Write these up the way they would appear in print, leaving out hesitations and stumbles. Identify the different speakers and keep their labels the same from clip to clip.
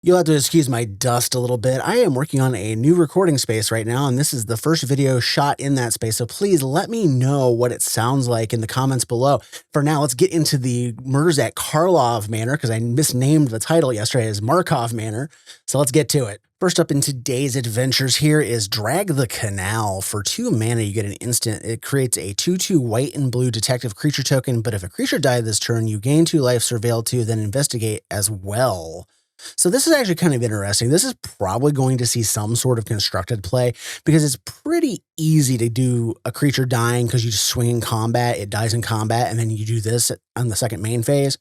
Speaker 1: You'll have to excuse my dust a little bit. I am working on a new recording space right now, and this is the first video shot in that space. So please let me know what it sounds like in the comments below. For now, let's get into the murders at Karlov Manor, because I misnamed the title yesterday as Markov Manor. So let's get to it. First up in today's adventures here is Drag the Canal. For 2 mana, you get an instant. It creates a 2/2 white and blue detective creature token, but if a creature died this turn, you gain 2 life, surveil 2, then investigate as well. So this is actually kind of interesting. This is probably going to see some sort of constructed play because it's pretty easy to do a creature dying because you just swing in combat, it dies in combat, and then you do this on the second main phase,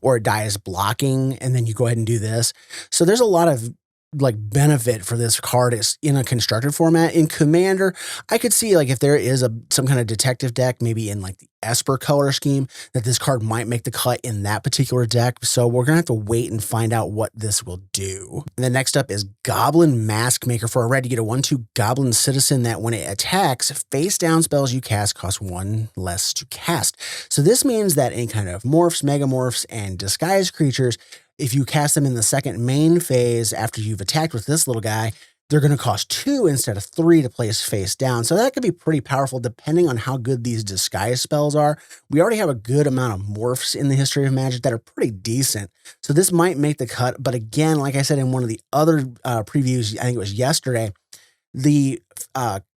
Speaker 1: or it dies blocking, and then you go ahead and do this. So there's a lot of benefit for this card is in a constructed format. In Commander, I could see if there is some kind of detective deck, maybe in the Esper color scheme, that this card might make the cut in that particular deck. So we're gonna have to wait and find out what this will do. And then next up is Goblin Mask Maker. For a red, you get a 1/2 Goblin Citizen that when it attacks, face down spells you cast cost 1 less to cast. So this means that any kind of morphs, megamorphs, and disguise creatures, if you cast them in the second main phase after you've attacked with this little guy, they're going to cost 2 instead of 3 to place face down. So that could be pretty powerful depending on how good these disguise spells are. We already have a good amount of morphs in the history of Magic that are pretty decent. So this might make the cut. But again, like I said in one of the other previews, I think it was yesterday, the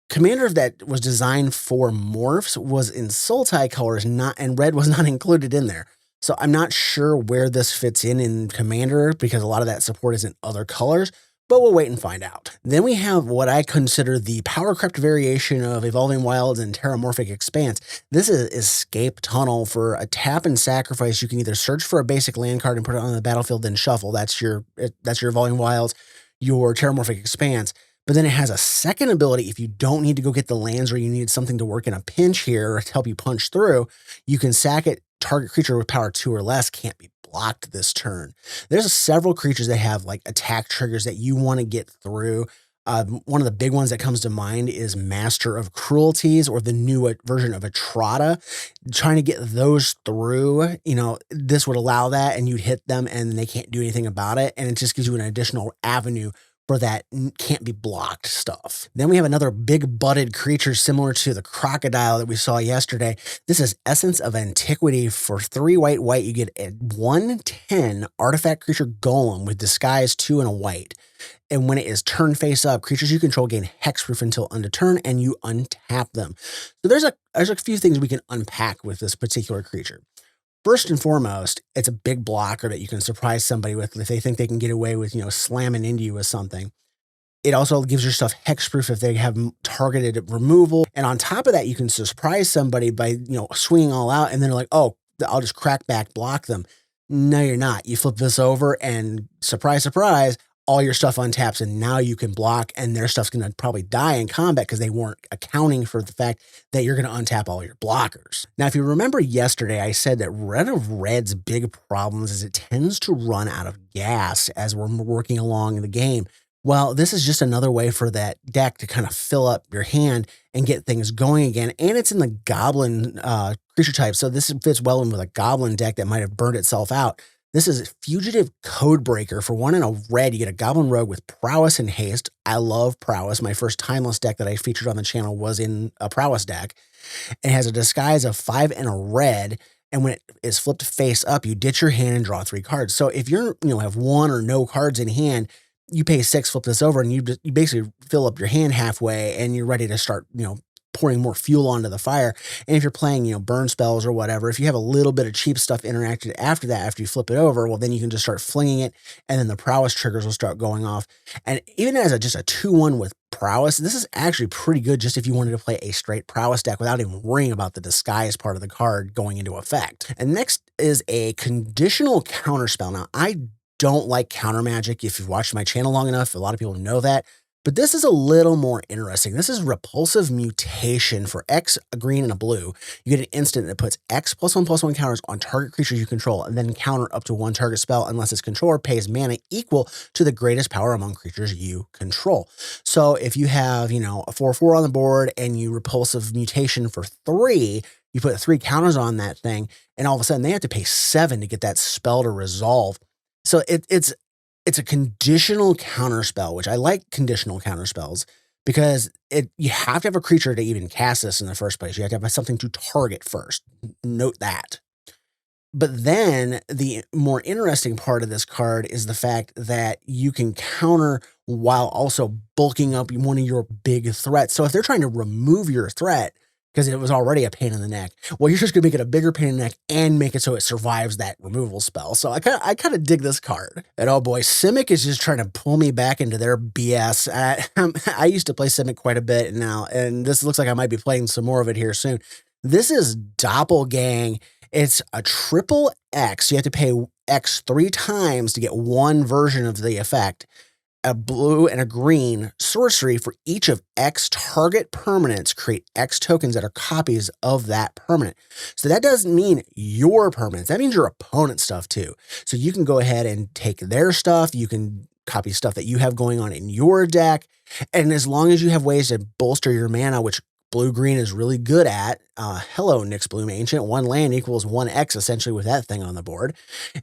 Speaker 1: commander that was designed for morphs was in Sultai colors, and red was not included in there. So I'm not sure where this fits in Commander because a lot of that support is in other colors, but we'll wait and find out. Then we have what I consider the power crept variation of Evolving Wilds and Terramorphic Expanse. This is Escape Tunnel. For a tap and sacrifice. You can either search for a basic land card and put it on the battlefield, then shuffle. That's your Evolving Wilds, your Terramorphic Expanse. But then it has a second ability. If you don't need to go get the lands or you need something to work in a pinch here to help you punch through, you can sack it. Target creature with power 2 or less can't be blocked this turn. There's several creatures that have attack triggers that you want to get through. One of the big ones that comes to mind is Master of Cruelties, or the new version of Atrata. Trying to get those through, this would allow that, and you'd hit them and they can't do anything about it. And it just gives you an additional avenue for that can't be blocked stuff. Then we have another big butted creature similar to the crocodile that we saw yesterday. This is Essence of Antiquity. For 3 white, you get a 1/10 artifact creature golem with disguise 2 and a white. And when it is turn face up, creatures you control gain hexproof until end of turn, and you untap them. So there's a few things we can unpack with this particular creature. First and foremost, it's a big blocker that you can surprise somebody with if they think they can get away with, slamming into you with something. It also gives your stuff hexproof if they have targeted removal. And on top of that, you can surprise somebody by, swinging all out, and then they're like, oh, I'll just crack back block them. No, you're not. You flip this over and surprise, surprise, all your stuff untaps, and now you can block, and their stuff's going to probably die in combat because they weren't accounting for the fact that you're going to untap all your blockers. Now, if you remember yesterday, I said that Red of Red's big problems is it tends to run out of gas as we're working along in the game. Well, this is just another way for that deck to kind of fill up your hand and get things going again. And it's in the Goblin creature type, so this fits well in with a Goblin deck that might have burned itself out. This is Fugitive Codebreaker. For 1 and a red, you get a Goblin Rogue with Prowess and Haste. I love Prowess. My first Timeless deck that I featured on the channel was in a Prowess deck. It has a disguise of 5 and a red, and when it is flipped face up, you ditch your hand and draw 3 cards. So if you're, have 1 or no cards in hand, you pay 6, flip this over, and you basically fill up your hand halfway, and you're ready to start, pouring more fuel onto the fire. And if you're playing, burn spells or whatever, if you have a little bit of cheap stuff interacted after that, after you flip it over, well, then you can just start flinging it, and then the prowess triggers will start going off. And even as just a 2/1 with prowess, this is actually pretty good just if you wanted to play a straight prowess deck without even worrying about the disguise part of the card going into effect. And next is a conditional counterspell. Now, I don't like counter magic. If you've watched my channel long enough, a lot of people know that. But this is a little more interesting. This is Repulsive Mutation. For X, a green, and a blue. You get an instant that puts X +1/+1 counters on target creatures you control, and then counter up to 1 target spell unless its controller pays mana equal to the greatest power among creatures you control. So if you have, a 4/4 on the board and you Repulsive Mutation for 3, you put 3 counters on that thing, and all of a sudden they have to pay 7 to get that spell to resolve. So it's It's a conditional counterspell, which I like conditional counterspells because you have to have a creature to even cast this in the first place. You have to have something to target first. Note that. But then the more interesting part of this card is the fact that you can counter while also bulking up one of your big threats. So if they're trying to remove your threat because it was already a pain in the neck, well, you're just going to make it a bigger pain in the neck and make it so it survives that removal spell. So I kind of dig this card. And oh boy, Simic is just trying to pull me back into their BS. I used to play Simic quite a bit now, and this looks like I might be playing some more of it here soon. This is Doppelgang. It's a triple X. You have to pay X 3 times to get one version of the effect. A blue and a green sorcery for each of X target permanents. Create X tokens that are copies of that permanent. So that doesn't mean your permanents. That means your opponent's stuff too. So you can go ahead and take their stuff. You can copy stuff that you have going on in your deck. And as long as you have ways to bolster your mana, which blue-green is really good at. Hello, Nyx Bloom Ancient. 1 land equals 1x essentially with that thing on the board.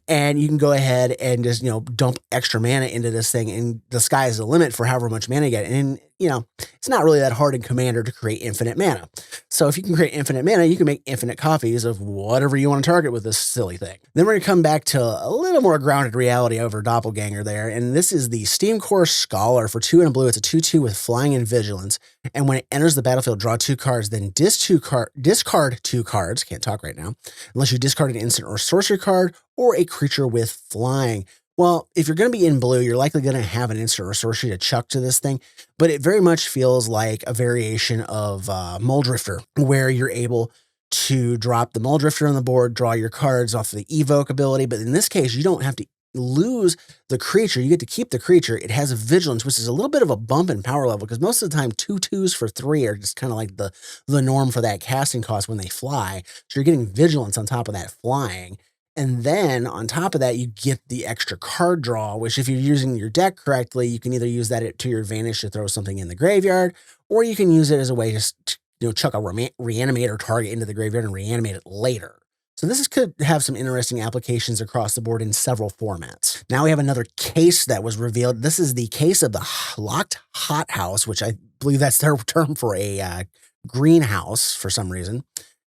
Speaker 1: And you can go ahead and just, dump extra mana into this thing, and the sky is the limit for however much mana you get. And, it's not really that hard in Commander to create infinite mana. So if you can create infinite mana, you can make infinite copies of whatever you want to target with this silly thing. Then we're going to come back to a little more grounded reality over Doppelganger there. And this is the Steam Core Scholar for 2 and a blue. It's a 2/2 with flying and vigilance. And when it enters the battlefield, draw 2 cards, then discard 2 cards. Can't talk right now. Unless you discard an instant or sorcery card or a creature with flying. Well, if you're going to be in blue, you're likely going to have an instant or sorcery to chuck to this thing, but it very much feels like a variation of Muldrifter, where you're able to drop the Muldrifter on the board, draw your cards off the evoke ability, but in this case, you don't have to lose the creature. You get to keep the creature. It has a vigilance, which is a little bit of a bump in power level, because most of the time 2/2s for 3 are just kind of like the norm for that casting cost when they fly. So you're getting vigilance on top of that flying. And then on top of that, you get the extra card draw, which if you're using your deck correctly, you can either use that to your advantage to throw something in the graveyard, or you can use it as a way to chuck a reanimator target into the graveyard and reanimate it later. So this could have some interesting applications across the board in several formats. Now we have another case that was revealed. This is the case of the Locked Hothouse, which I believe that's their term for a greenhouse for some reason.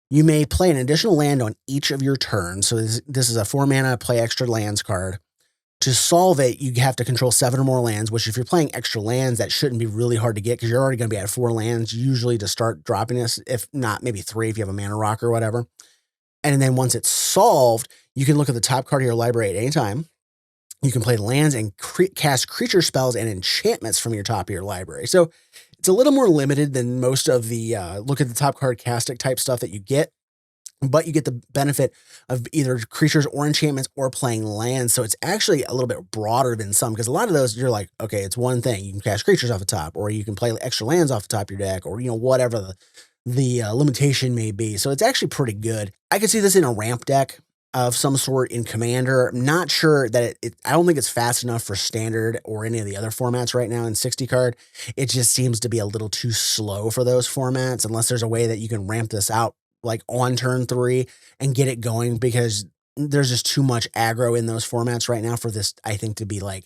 Speaker 1: You may play an additional land on each of your turns. So this is a 4 mana play extra lands card. To solve it, you have to control 7 or more lands, which if you're playing extra lands, that shouldn't be really hard to get because you're already going to be at 4 lands usually to start dropping this, if not maybe 3 if you have a mana rock or whatever. And then once it's solved, you can look at the top card of your library at any time. You can play lands and cast creature spells and enchantments from your top of your library. So it's a little more limited than most of the look at the top card castic type stuff that you get, but you get the benefit of either creatures or enchantments or playing lands. So it's actually a little bit broader than some, because a lot of those you're like, okay, it's one thing. You can cast creatures off the top, or you can play extra lands off the top of your deck, or whatever the limitation may be. So it's actually pretty good. I could see this in a ramp deck of some sort in Commander. I'm not sure that I don't think it's fast enough for Standard or any of the other formats right now in 60 card. It just seems to be a little too slow for those formats, unless there's a way that you can ramp this out like on turn 3 and get it going, because there's just too much aggro in those formats right now for this, I think, to be like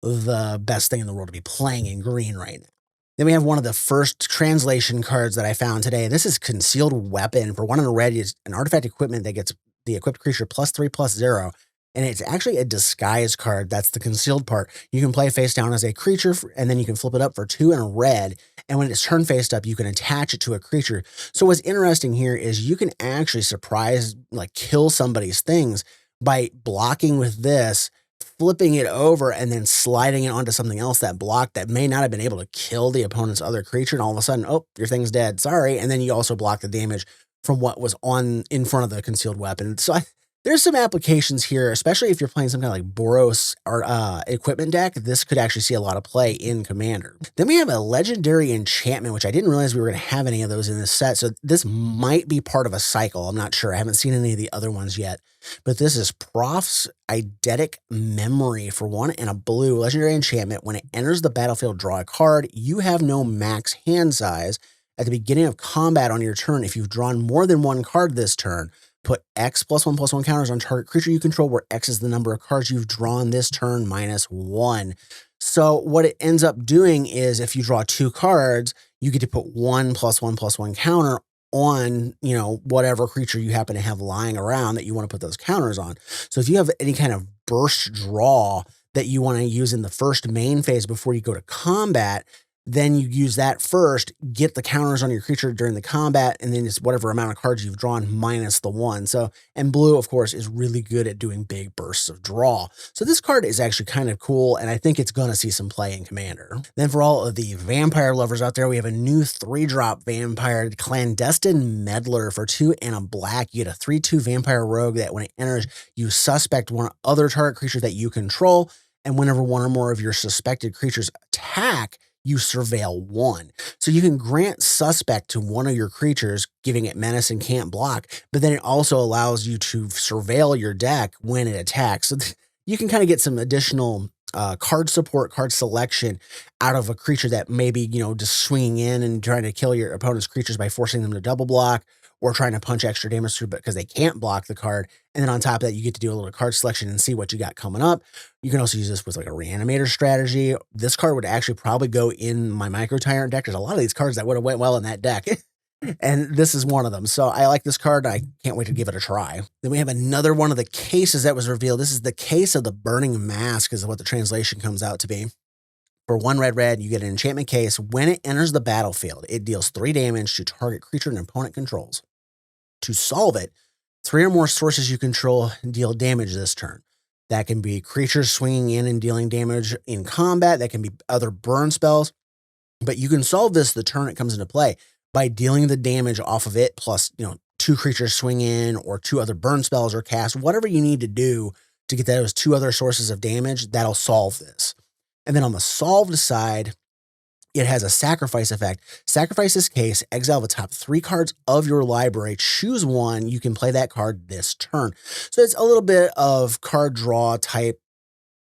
Speaker 1: the best thing in the world to be playing in green right now. Then we have one of the first translation cards that I found today. This is Concealed Weapon. For 1 and a red, it's an artifact equipment that gets the equipped creature +3/+0. And it's actually a disguise card. That's the concealed part. You can play face down as a creature, and then you can flip it up for 2 and a red. And when it's turn faced up, you can attach it to a creature. So what's interesting here is you can actually surprise, like kill somebody's things by blocking with this, flipping it over, and then sliding it onto something else that blocked that may not have been able to kill the opponent's other creature. And all of a sudden, oh, your thing's dead. Sorry. And then you also block the damage from what was in front of the concealed weapon. So there's some applications here, especially if you're playing some kind of like Boros or equipment deck. This could actually see a lot of play in Commander. Then we have a legendary enchantment, which I didn't realize we were going to have any of those in this set. So this might be part of a cycle. I'm not sure. I haven't seen any of the other ones yet. But this is Prof's Eidetic Memory for 1 and a blue legendary enchantment. When it enters the battlefield, draw a card. You have no max hand size. At the beginning of combat on your turn, if you've drawn more than 1 card this turn, Put X +1/+1 counters on target creature you control, where X is the number of cards you've drawn this turn -1. So what it ends up doing is if you draw 2 cards, you get to put 1 +1/+1 counter on, whatever creature you happen to have lying around that you want to put those counters on. So if you have any kind of burst draw that you want to use in the first main phase before you go to combat, then you use that first, get the counters on your creature during the combat, and then it's whatever amount of cards you've drawn minus the 1. So, and blue, of course, is really good at doing big bursts of draw. So this card is actually kind of cool, and I think it's going to see some play in Commander. Then for all of the vampire lovers out there, we have a new 3-drop vampire, Clandestine Meddler. For 2 and a black, you get a 3/2 vampire rogue that when it enters, you suspect one other target creature that you control, and whenever one or more of your suspected creatures attack, you surveil 1. So you can grant suspect to one of your creatures, giving it menace and can't block, but then it also allows you to surveil your deck when it attacks. So you can kind of get some additional card support, card selection out of a creature that maybe, just swinging in and trying to kill your opponent's creatures by forcing them to double block, or trying to punch extra damage through because they can't block the card. And then on top of that, you get to do a little card selection and see what you got coming up. You can also use this with like a reanimator strategy. This card would actually probably go in my Micro Tyrant deck. There's a lot of these cards that would have went well in that deck. And this is one of them. So I like this card. I can't wait to give it a try. Then we have another one of the cases that was revealed. This is the case of the Burning Mask, is what the translation comes out to be. For 1 red, you get an enchantment case. When it enters the battlefield, it deals 3 damage to target creature an opponent controls. To solve it, 3 or more sources you control deal damage this turn. That can be creatures swinging in and dealing damage in combat. That can be other burn spells. But you can solve this the turn it comes into play by dealing the damage off of it, plus, 2 creatures swing in or 2 other burn spells or cast. Whatever you need to do to get those 2 other sources of damage, that'll solve this. And then on the solved side, it has a sacrifice effect. Sacrifice this case, exile the top 3 cards of your library, choose 1. You can play that card this turn. So it's a little bit of card draw type,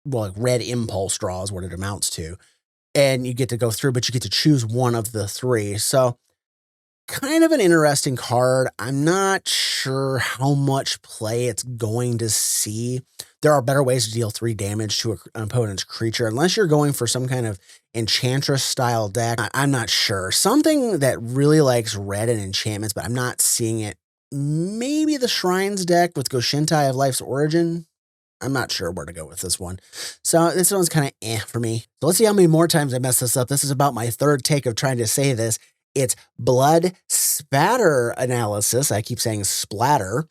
Speaker 1: like red impulse draw is what it amounts to. And you get to go through, but you get to choose 1 of the 3. So kind of an interesting card. I'm not sure how much play it's going to see. There are better ways to deal 3 damage to an opponent's creature, unless you're going for some kind of Enchantress style deck. I'm not sure. Something that really likes red and enchantments, but I'm not seeing it. Maybe the Shrines deck with Goshintai of Life's Origin. I'm not sure where to go with this one. So this one's kind of for me. So let's see how many more times I mess this up. This is about my 3rd take of trying to say this. It's blood spatter analysis. I keep saying splatter.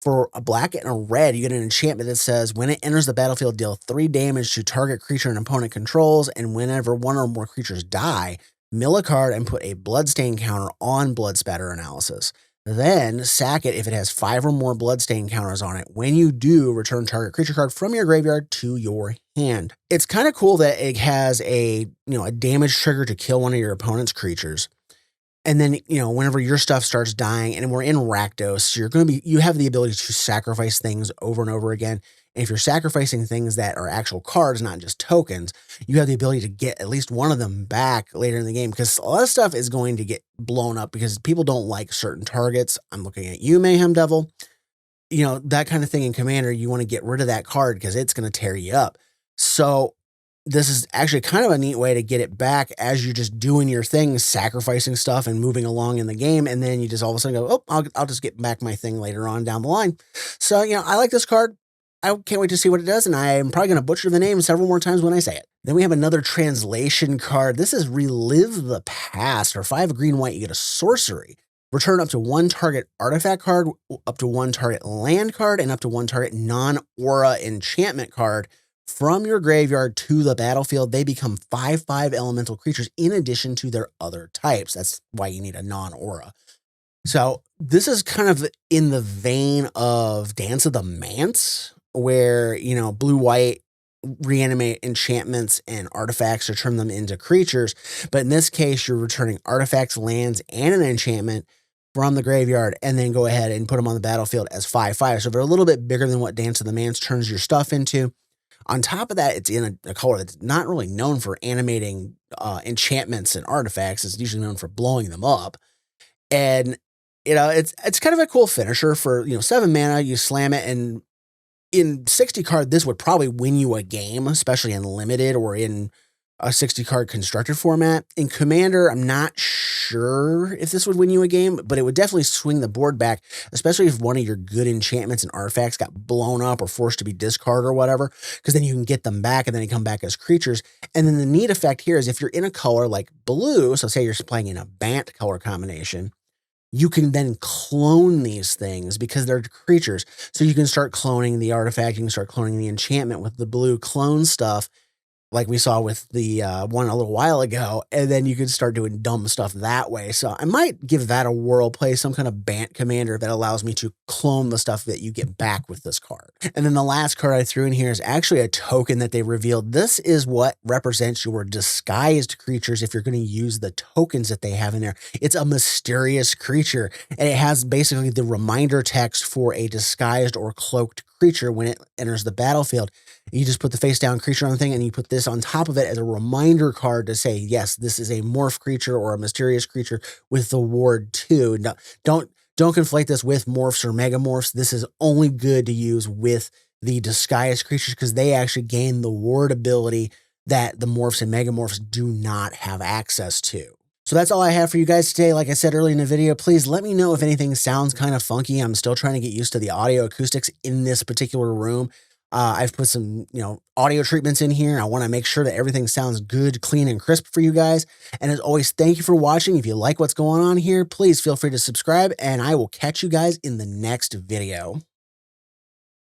Speaker 1: For a black and a red, you get an enchantment that says when it enters the battlefield, deal 3 damage to target creature an opponent controls, and whenever 1 or more creatures die, mill a card and put a bloodstain counter on blood spatter analysis. Then sack it if it has 5 or more bloodstain counters on it. When you do, return target creature card from your graveyard to your hand. It's kind of cool that it has a damage trigger to kill one of your opponent's creatures. And then, whenever your stuff starts dying, and we're in Rakdos, you have the ability to sacrifice things over and over again. And if you're sacrificing things that are actual cards, not just tokens, you have the ability to get at least one of them back later in the game, because a lot of stuff is going to get blown up because people don't like certain targets. I'm looking at you, Mayhem Devil. That kind of thing in Commander, you want to get rid of that card because it's going to tear you up. So this is actually kind of a neat way to get it back as you're just doing your thing, sacrificing stuff and moving along in the game. And then you just all of a sudden go, oh, I'll just get back my thing later on down the line. So, I like this card. I can't wait to see what it does. And I'm probably going to butcher the name several more times when I say it. Then we have another translation card. This is Relive the Past. For 5 green, white, you get a sorcery. Return up to 1 target artifact card, up to 1 target land card, and up to 1 target non-aura enchantment card from your graveyard to the battlefield. They become 5/5 elemental creatures in addition to their other types. That's why you need a non-aura. So this is kind of in the vein of Dance of the Manse, where, blue-white reanimate enchantments and artifacts or turn them into creatures. But in this case, you're returning artifacts, lands, and an enchantment from the graveyard, and then go ahead and put them on the battlefield as 5/5. So they're a little bit bigger than what Dance of the Manse turns your stuff into. On top of that, it's in a color that's not really known for animating enchantments and artifacts. It's usually known for blowing them up. And it's kind of a cool finisher for, 7 mana, you slam it, and in 60 card, this would probably win you a game, especially in limited or in a 60 card constructed format. In Commander, I'm not sure if this would win you a game, but it would definitely swing the board back, especially if one of your good enchantments and artifacts got blown up or forced to be discarded or whatever, because then you can get them back and then they come back as creatures. And then the neat effect here is if you're in a color like blue, so say you're playing in a Bant color combination, you can then clone these things because they're creatures. So you can start cloning the artifact, you can start cloning the enchantment with the blue clone stuff, like we saw with the one a little while ago, and then you could start doing dumb stuff that way. So I might give that a whirl, play some kind of Bant commander that allows me to clone the stuff that you get back with this card. And then the last card I threw in here is actually a token that they revealed. This is what represents your disguised creatures if you're going to use the tokens that they have in there. It's a mysterious creature, and it has basically the reminder text for a disguised or cloaked creature when it enters the battlefield. You just put the face down creature on the thing and you put this on top of it as a reminder card to say, yes, this is a morph creature or a mysterious creature with the ward 2. No, don't conflate this with morphs or megamorphs. This is only good to use with the disguised creatures because they actually gain the ward ability that the morphs and megamorphs do not have access to. So that's all I have for you guys today. Like I said earlier in the video, please let me know if anything sounds kind of funky. I'm still trying to get used to the audio acoustics in this particular room. I've put some, audio treatments in here. I want to make sure that everything sounds good, clean, and crisp for you guys. And as always, thank you for watching. If you like what's going on here, please feel free to subscribe, and I will catch you guys in the next video.